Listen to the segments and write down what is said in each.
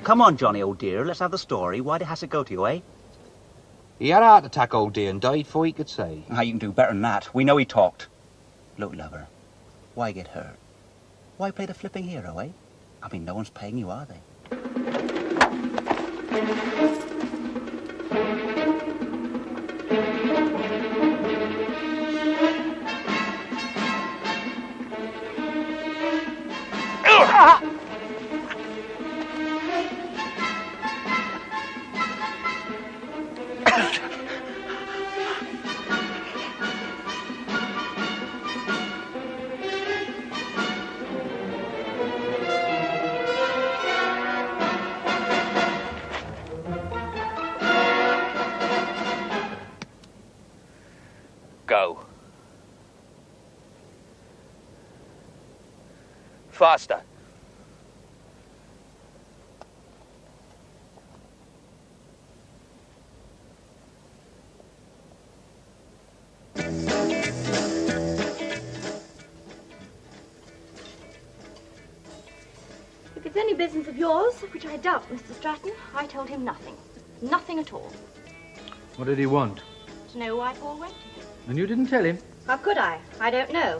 Come on, Johnny, old dear, let's have the story. Why did Hassett go to you, eh? He had a heart attack, old dear, and died before he could say. Ah, you can do better than that. We know he talked. Look, lover, why get hurt? Why play the flipping hero, eh? I mean, no one's paying you, are they? Go. Faster. If it's any business of yours, which I doubt, Mr. Stratton, I told him nothing. Nothing at all. What did he want? To know why Paul went to him. And you didn't tell him? How could I? I don't know.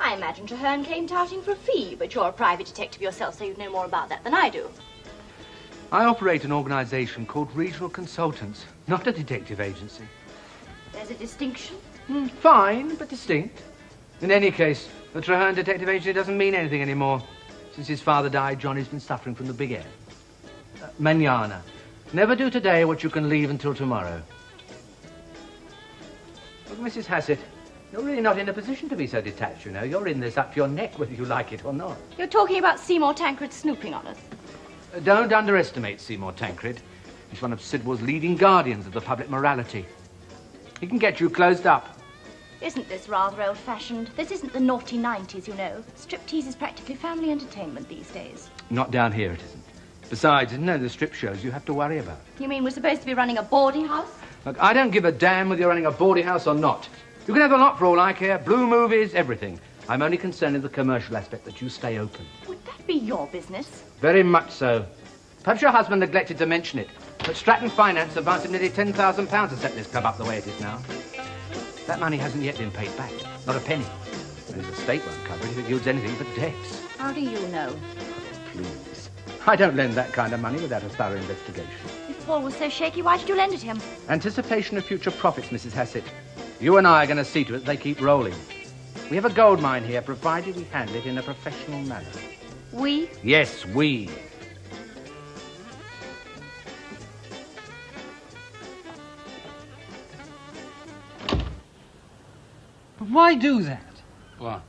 I imagine Treherne came touting for a fee, but you're a private detective yourself, so you'd know more about that than I do. I operate an organisation called Regional Consultants, not a detective agency. There's a distinction? Fine, but distinct. In any case, the Treherne Detective Agency doesn't mean anything anymore. Since his father died, Johnny's been suffering from the big air. Mañana. Never do today what you can leave until tomorrow. Look, Mrs. Hassett, you're really not in a position to be so detached, you know. You're in this up your neck, whether you like it or not. You're talking about Seymour Tancred snooping on us. Don't underestimate Seymour Tancred. He's one of Sidwell's leading guardians of the public morality. He can get you closed up. Isn't this rather old-fashioned? This isn't the naughty 90s, you know. Striptease is practically family entertainment these days. Not down here, it isn't. Besides, it's none of the strip shows you have to worry about. You mean we're supposed to be running a boarding house? Look, I don't give a damn whether you're running a boarding house or not. You can have a lot for all I care. Blue movies, everything. I'm only concerned in the commercial aspect, that you stay open. Would that be your business? Very much so. Perhaps your husband neglected to mention it, but Stratton Finance advanced him nearly £10,000 to set this club up the way it is now. That money hasn't yet been paid back. Not a penny. And his estate won't cover it if it yields anything but debts. How do you know? Please. I don't lend that kind of money without a thorough investigation. If Paul was so shaky, why did you lend it him? Anticipation of future profits, Mrs. Hassett. You and I are going to see to it they keep rolling. We have a gold mine here, provided we handle it in a professional manner. We? Yes, we. But why do that? What?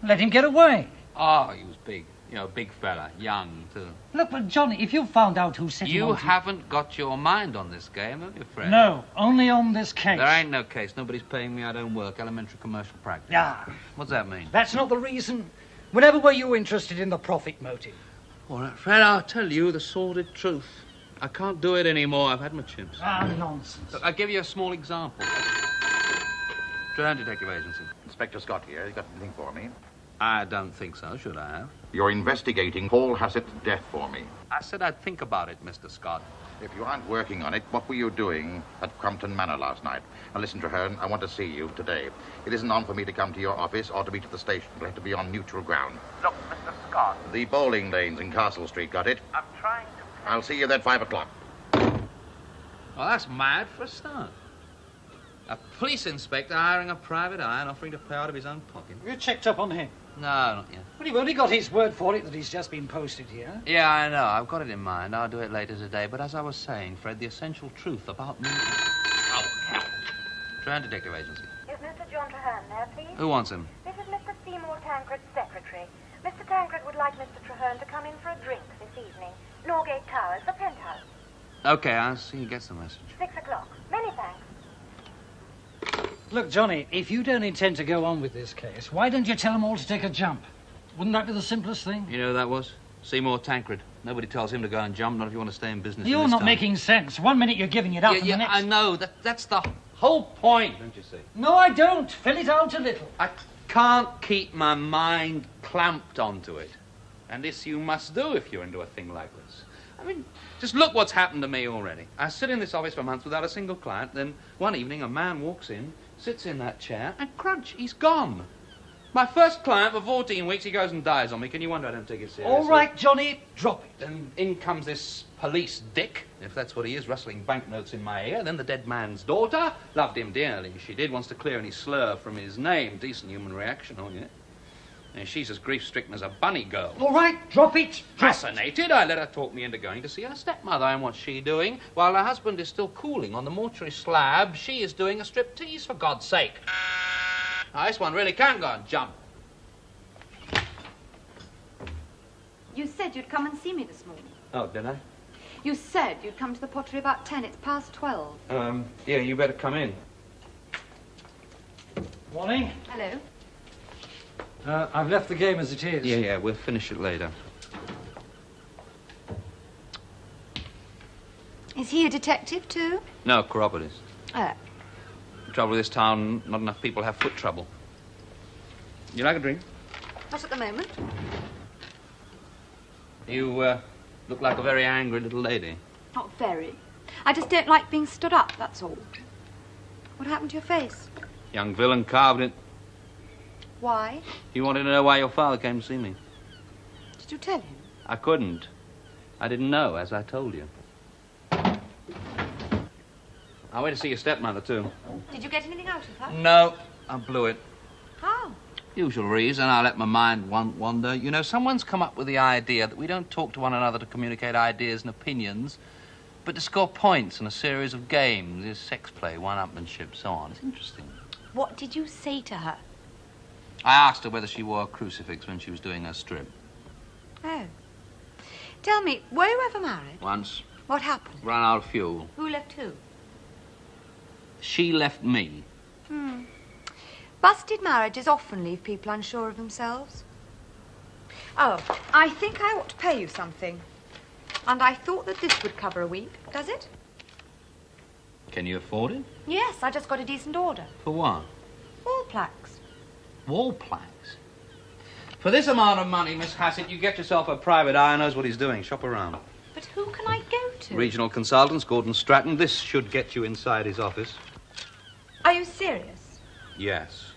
Let him get away. Oh, he was big. You know, big fella. Young, too. Look, but Johnny, if you found out who set him You on to... haven't got your mind on this game, have you, Fred? No, only on this case. There ain't no case. Nobody's paying me. I don't work. Elementary commercial practice. Ah, What's that mean? that's not the reason. Whenever were you interested in the profit motive? All right, Fred, I'll tell you the sordid truth. I can't do it anymore. I've had my chimps. Ah, nonsense. Look, I'll give you a small example. Treherne Detective Agency. Inspector Scott here. You got anything for me? I don't think so. Should I have? You're investigating Paul Hassett's death for me. I said I'd think about it, Mr. Scott. If you aren't working on it, what were you doing at Crumpton Manor last night? Now listen, Treherne, I want to see you today. It isn't on for me to come to your office or to be to the station. We'll have to be on neutral ground. Look, Mr. Scott. The bowling lanes in Castle Street, got it? I'm trying to... I'll see you there at 5 o'clock. Well, that's mad for a start. A police inspector hiring a private eye and offering to pay out of his own pocket. Have you checked up on him? No, not yet. Well, you've only got his word for it that he's just been posted here. Yeah, I know. I've got it in mind. I'll do it later today. But as I was saying, Fred, the essential truth about me... Oh, hell. Treherne Detective Agency. Is Mr. John Treherne there, please? Who wants him? This is Mr. Seymour Tancred's secretary. Mr. Tancred would like Mr. Treherne to come in for a drink this evening. Norgate Towers, the penthouse. Okay, I'll see he gets the message. 6 o'clock. Many thanks. Look, Johnny, if you don't intend to go on with this case, why don't you tell them all to take a jump? Wouldn't that be the simplest thing? You know who that was? Seymour Tancred. Nobody tells him to go and jump, not if you want to stay in business. You're in this not town. making sense. One minute you're giving it up, and the next... I know. That's the whole point, don't you see? No, I don't. Fill it out a little. I can't keep my mind clamped onto it. And this you must do if you're into a thing like this. I mean, just look what's happened to me already. I sit in this office for months without a single client. Then one evening, a man walks in, sits in that chair, and crunch, he's gone. My first client for 14 weeks, he goes and dies on me. Can you wonder I don't take it seriously? All right, Johnny, drop it. And in comes this police dick, if that's what he is, rustling banknotes in my ear. Then the dead man's daughter, loved him dearly. She did, wants to clear any slur from his name. Decent human reaction, oh yeah. And she's as grief-stricken as a bunny girl. All right, drop it. Fascinated, I let her talk me into going to see her stepmother. And what's she doing? While her husband is still cooling on the mortuary slab, she is doing a striptease, for God's sake. Now, this one really can go and jump. You said you'd come and see me this morning. Oh, did I? You said you'd come to the pottery about 10. It's past 12. Yeah, you better come in. Morning. Hello. I've left the game as it is. Yeah, we'll finish it later. Is he a detective, too? No, corroborators. Oh. The trouble with this town, not enough people have foot trouble. You like a drink? Not at the moment. You, look like a very angry little lady. Not very. I just don't like being stood up, that's all. What happened to your face? Young villain carved it. Why? You wanted to know why your father came to see me? Did you tell him? I couldn't. I didn't know, as I told you. I went to see your stepmother, too. Did you get anything out of her? No, I blew it. How? Usual reason, I let my mind wander. You know, someone's come up with the idea that we don't talk to one another to communicate ideas and opinions, but to score points in a series of games. There's sex play, one-upmanship, so on. It's interesting. What did you say to her? I asked her whether she wore a crucifix when she was doing her strip. Oh. Tell me, were you ever married? Once. What happened? Ran out of fuel. Who left who? She left me. Busted marriages often leave people unsure of themselves. Oh, I think I ought to pay you something. And I thought that this would cover a week. Does it? Can you afford it? Yes, I just got a decent order. For what? Wall plaques. Wall plaques? For this amount of money, Miss Hassett, you get yourself a private eye who knows what he's doing. Shop around. But who can I go to? Regional consultants, Gordon Stratton. This should get you inside his office. Are you serious? Yes.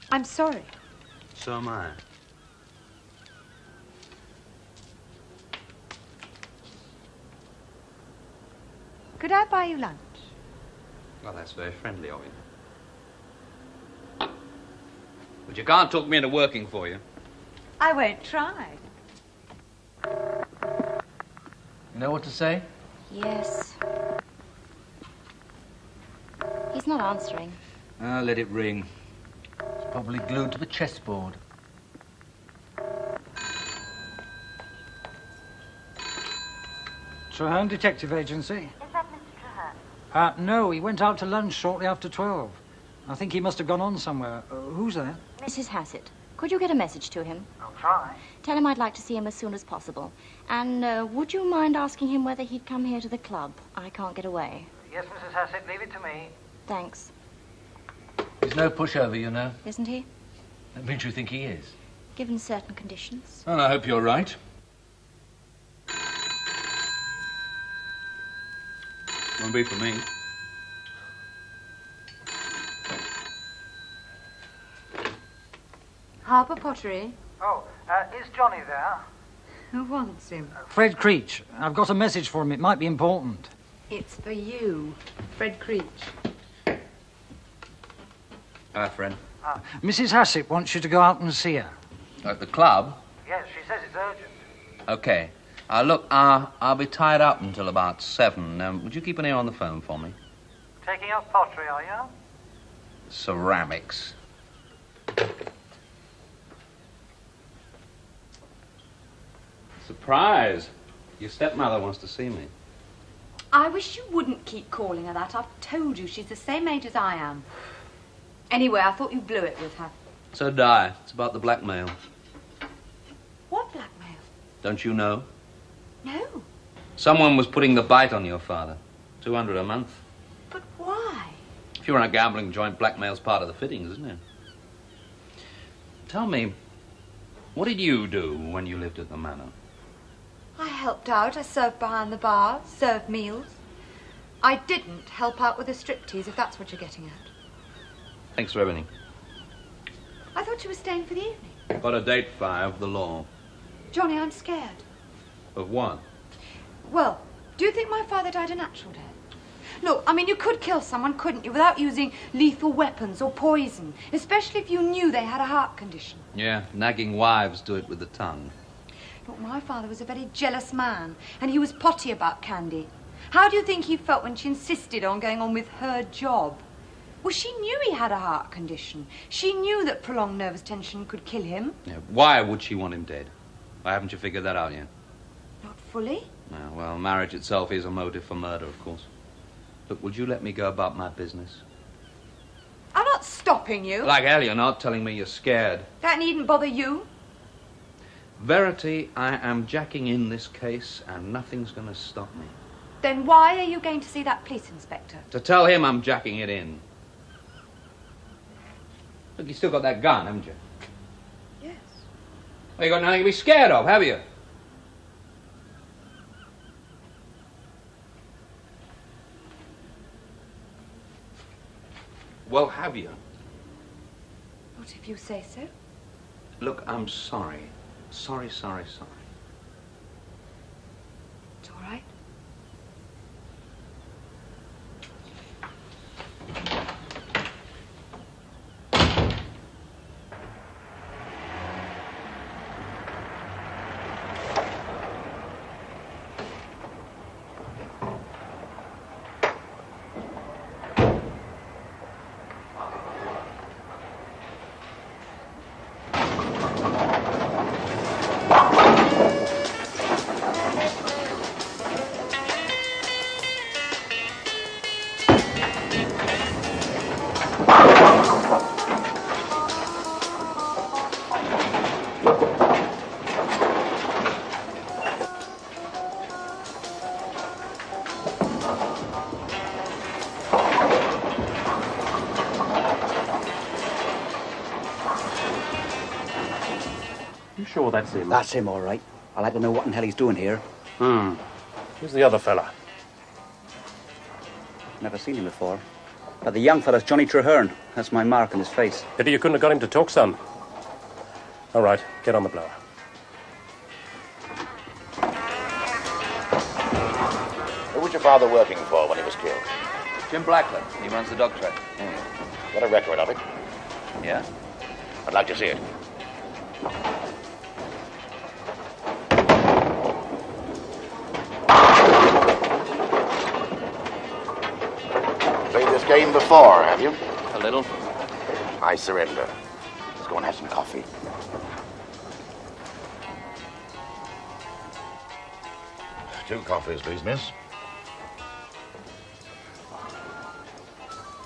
I'm sorry. So am I. Could I buy you lunch? Well, that's very friendly of you. But you can't talk me into working for you. I won't try. You know what to say? Yes. He's not answering. Let it ring. It's probably glued to the chessboard. Treherne Detective Agency? Is that Mr. Treherne? No, he went out to lunch shortly after 12. I think he must have gone on somewhere. Who's there? Mrs. Hassett, could you get a message to him? I'll try. Tell him I'd like to see him as soon as possible. And would you mind asking him whether he'd come here to the club? I can't get away. Yes, Mrs. Hassett, leave it to me. Thanks. He's no pushover, you know. Isn't he? That means you think he is. Given certain conditions. Well, I hope you're right. Won't be for me. Harbour Pottery? Oh, is Johnny there? Who wants him? Fred Creech. I've got a message for him. It might be important. It's for you, Fred Creech. Hi, friend. Mrs. Hassett wants you to go out and see her. At the club? Yes, she says it's urgent. Okay. Look, I'll be tied up until about 7. Would you keep an ear on the phone for me? Taking up pottery, are you? Ceramics. Surprise. Your stepmother wants to see me. I wish you wouldn't keep calling her that. I've told you she's the same age as I am. Anyway, I thought you blew it with her. So did I. It's about the blackmail. What blackmail? Don't you know? No. Someone was putting the bite on your father. 200 a month. But why? If you're in a gambling joint, blackmail's part of the fittings, isn't it? Tell me, What did you do when you lived at the manor? I helped out. I served behind the bar, served meals. I didn't help out with the striptease, if that's what you're getting at. Thanks for everything. I thought you were staying for the evening. Got a date 5, the law. Johnny, I'm scared. Of what? Well, do you think my father died a natural death? Look, I mean, you could kill someone, couldn't you, without using lethal weapons or poison, especially if you knew they had a heart condition. Yeah, nagging wives do it with the tongue. Look, my father was a very jealous man, and he was potty about Candy. How do you think he felt when she insisted on going on with her job? Well, she knew he had a heart condition. She knew that prolonged nervous tension could kill him. Yeah, why would she want him dead? Why haven't you figured that out yet? Not fully. No, well, marriage itself is a motive for murder, of course. Look, would you let me go about my business? I'm not stopping you. Like hell, you're not telling me you're scared. That needn't bother you. Verity, I am jacking in this case, and nothing's going to stop me. Then why are you going to see that police inspector? To tell him I'm jacking it in. Look, you still got that gun, haven't you? Yes. Well, you got nothing to be scared of, have you? Well, have you? What if you say so? Look, I'm sorry. Sorry. It's all right. Sure that's him? That's him, all right. I'd like to know what in hell he's doing here. Who's the other fella? Never seen him before. But the young fella's Johnny Treherne. That's my mark on his face. Pity you couldn't have got him to talk some. All right, get on the blower. Who was your father working for when he was killed? Jim Blackland. He runs the dog track. Got a record of it? Yeah? I'd like to see it. Played this game before, have you? A little. I surrender. Let's go and have some coffee. Two coffees, please, miss.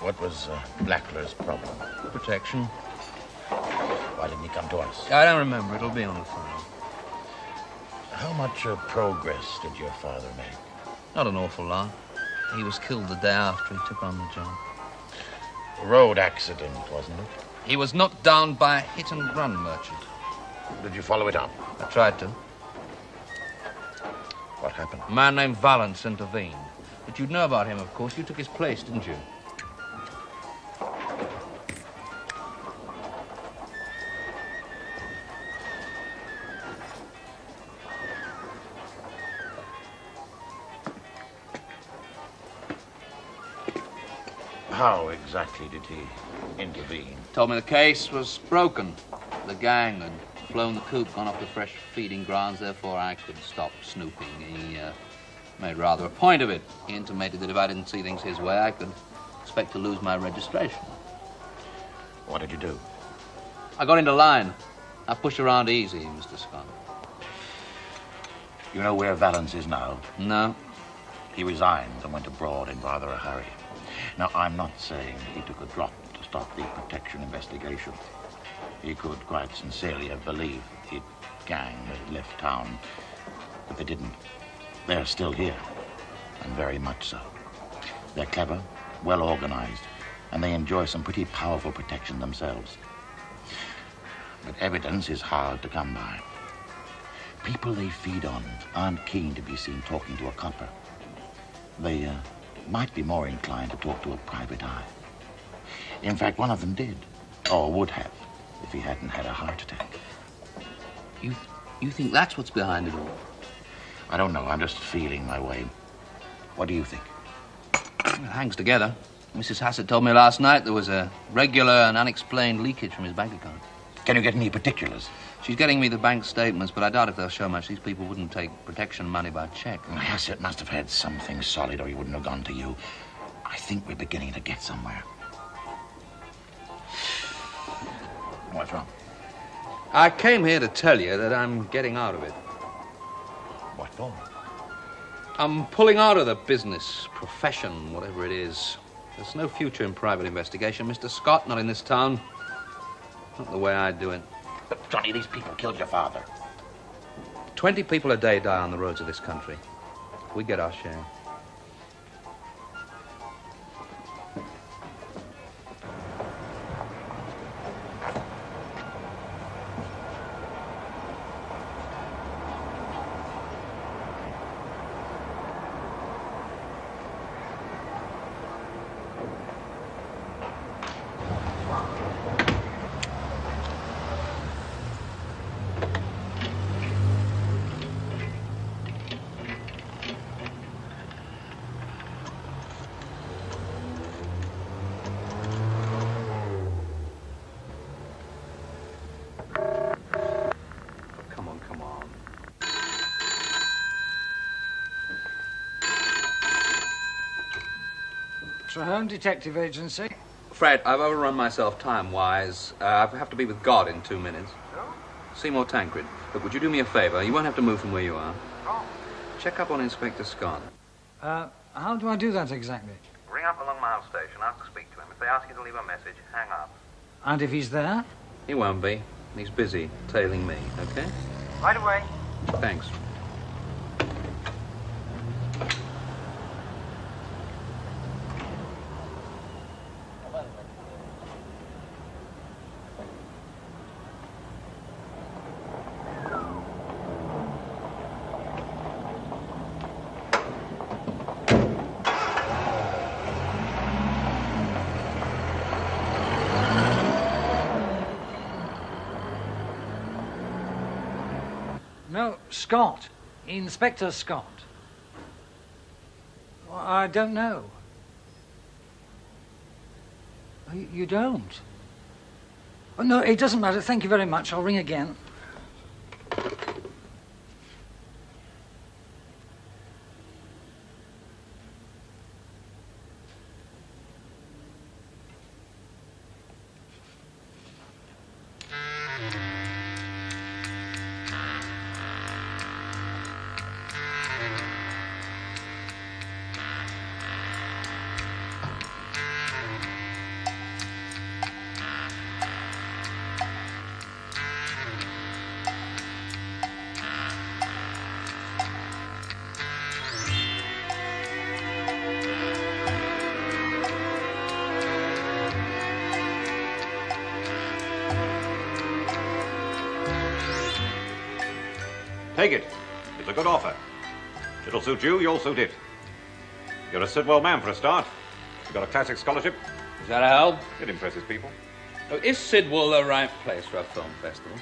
What was Blackler's problem? Protection. Why didn't he come to us? I don't remember. It'll be on the file. How much progress did your father make? Not an awful lot. He was killed the day after he took on the job. Road accident, wasn't it? He was knocked down by a hit-and-run merchant. Did you follow it up? I tried to. What happened? A man named Valance intervened. But you'd know about him, of course. You took his place, didn't you? How exactly did he intervene? Told me the case was broken. The gang had flown the coop, gone off to fresh feeding grounds, therefore I could stop snooping. He made rather a point of it. He intimated that if I didn't see things his way, I could expect to lose my registration. What did you do? I got into line. I push around easy, Mr. Scott. You know where Valance is now? No. He resigned and went abroad in rather a hurry. Now, I'm not saying he took a drop to stop the protection investigation. He could quite sincerely have believed the gang had left town, but they didn't. They're still here, and very much so. They're clever, well organized, and they enjoy some pretty powerful protection themselves. But evidence is hard to come by. People they feed on aren't keen to be seen talking to a copper. They might be more inclined to talk to a private eye. In fact, one of them did, or would have, if he hadn't had a heart attack. You think that's what's behind it all? I don't know. I'm just feeling my way. What do you think? It hangs together. Mrs. Hassett told me last night there was a regular and unexplained leakage from his bank account. Can you get any particulars? She's getting me the bank statements, but I doubt if they'll show much. These people wouldn't take protection money by check. Hassett must have had something solid, or he wouldn't have gone to you. I think we're beginning to get somewhere. What's wrong? I came here to tell you that I'm getting out of it. What for? I'm pulling out of the business, profession, whatever it is. There's no future in private investigation, Mr. Scott, not in this town. Not the way I do it. But, Johnny, these people killed your father. 20 people a day die on the roads of this country. We get our share. Treherne Detective Agency. Fred, I've overrun myself time-wise. I have to be with God in 2 minutes. Seymour Tancred. Look, would you do me a favor? You won't have to move from where you are. Check up on Inspector Scott. How do I do that exactly? Ring up along Miles Station, ask to speak to him. If they ask you to leave a message, hang up. And if he's there? He won't be. He's busy tailing me, okay? Right away. Thanks. No, Scott. Inspector Scott. Well, I don't know. You don't? Oh, no, it doesn't matter. Thank you very much. I'll ring again. Take it. It's a good offer. It'll suit you, you'll suit it. You're a Sidwell man for a start. You've got a classic scholarship. Is that a help? It impresses people. Oh, is Sidwell the right place for a film festival?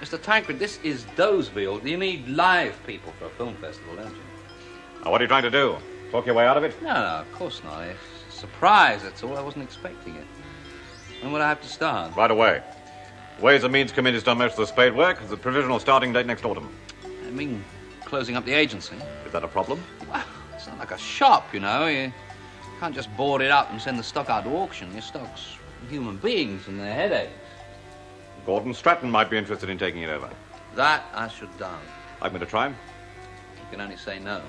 Mr. Tancred, this is Dozeville. You need live people for a film festival, don't you? Now, what are you trying to do? Talk your way out of it? No, of course not. It's a surprise, that's all. I wasn't expecting it. When would I have to start? Right away. Ways and Means Committee's done most of the spade work. There's a provisional starting date next autumn. I mean, closing up the agency. Is that a problem? Well, it's not like a shop, you know. You can't just board it up and send the stock out to auction. Your stock's human beings and their headaches. Gordon Stratton might be interested in taking it over. That I should doubt. Like me to try? You can only say no.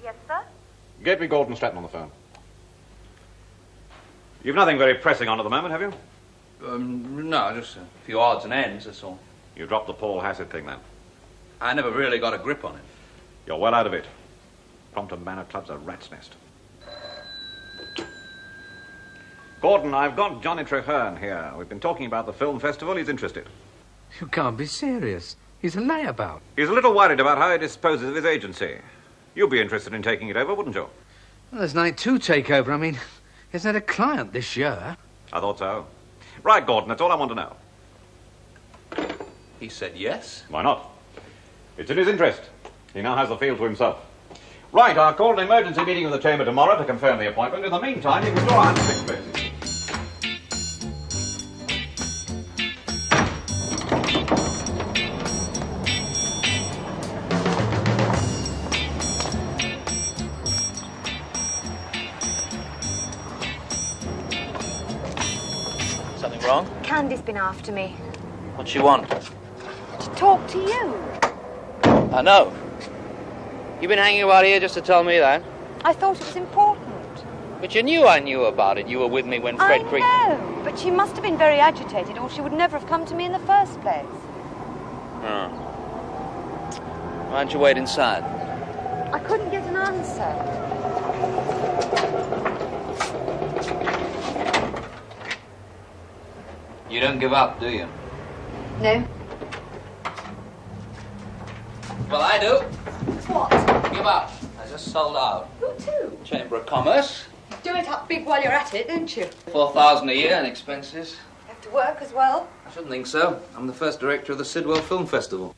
Yes, sir? Get me Gordon Stratton on the phone. You've nothing very pressing on at the moment, have you? No, just a few odds and ends, that's all. You dropped the Paul Hassett thing, then? I never really got a grip on it. You're well out of it. Prompton Manor Club's a rat's nest. Gordon, I've got Johnny Treherne here. We've been talking about the film festival. He's interested. You can't be serious. He's a layabout. He's a little worried about how he disposes of his agency. You'd be interested in taking it over, wouldn't you? Well, there's nothing to take over. I mean, he hasn't had a client this year. I thought so. Right, Gordon, that's all I want to know. He said yes. Why not? It's in his interest. He now has the field to himself. Right, I'll call an emergency meeting of the chamber tomorrow to confirm the appointment. In the meantime, you can draw out 6 places. Something wrong? Candy's been after me. What's she want? To talk to you. I know. You been hanging about here just to tell me that? I thought it was important. But you knew I knew about it. You were with me when Fred Creech... I know, but she must have been very agitated or she would never have come to me in the first place. Oh. Why don't you wait inside? I couldn't get an answer. You don't give up, do you? No. Well, I do. What? Give up. I just sold out. Who to? Chamber of Commerce. Do it up big while you're at it, don't you? 4,000 a year and expenses. Have to work as well. I shouldn't think so. I'm the first director of the Sidwell Film Festival.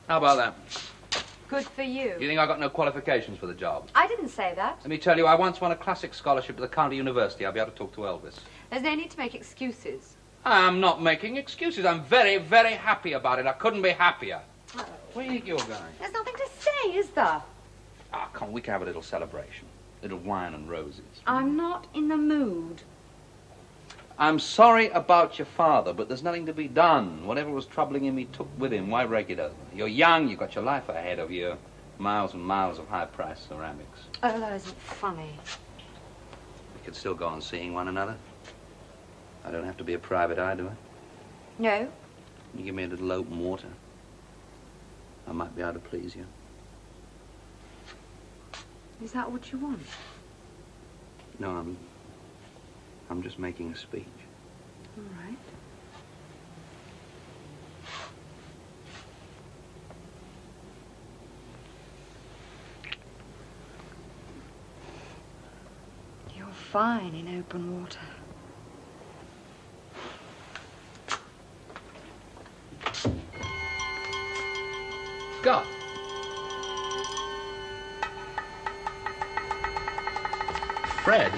How about that? Good for you. You think I got no qualifications for the job? I didn't say that. Let me tell you, I once won a classic scholarship at the county university. I'll be able to talk to Elvis. There's no need to make excuses. I'm not making excuses. I'm very, very happy about it. I couldn't be happier. Oh. Where do you think you're going? There's nothing to say, is there? Ah, come on, we can have a little celebration. Little wine and roses. I'm not in the mood. I'm sorry about your father, but there's nothing to be done. Whatever was troubling him, he took with him. Why rake it over? You're young, you've got your life ahead of you. Miles and miles of high-priced ceramics. Oh, that isn't funny. We could still go on seeing one another. I don't have to be a private eye, do I? No. You give me a little open water. I might be able to please you. Is that what you want? No, I'm just making a speech. All right. You're fine in open water. God. Fred?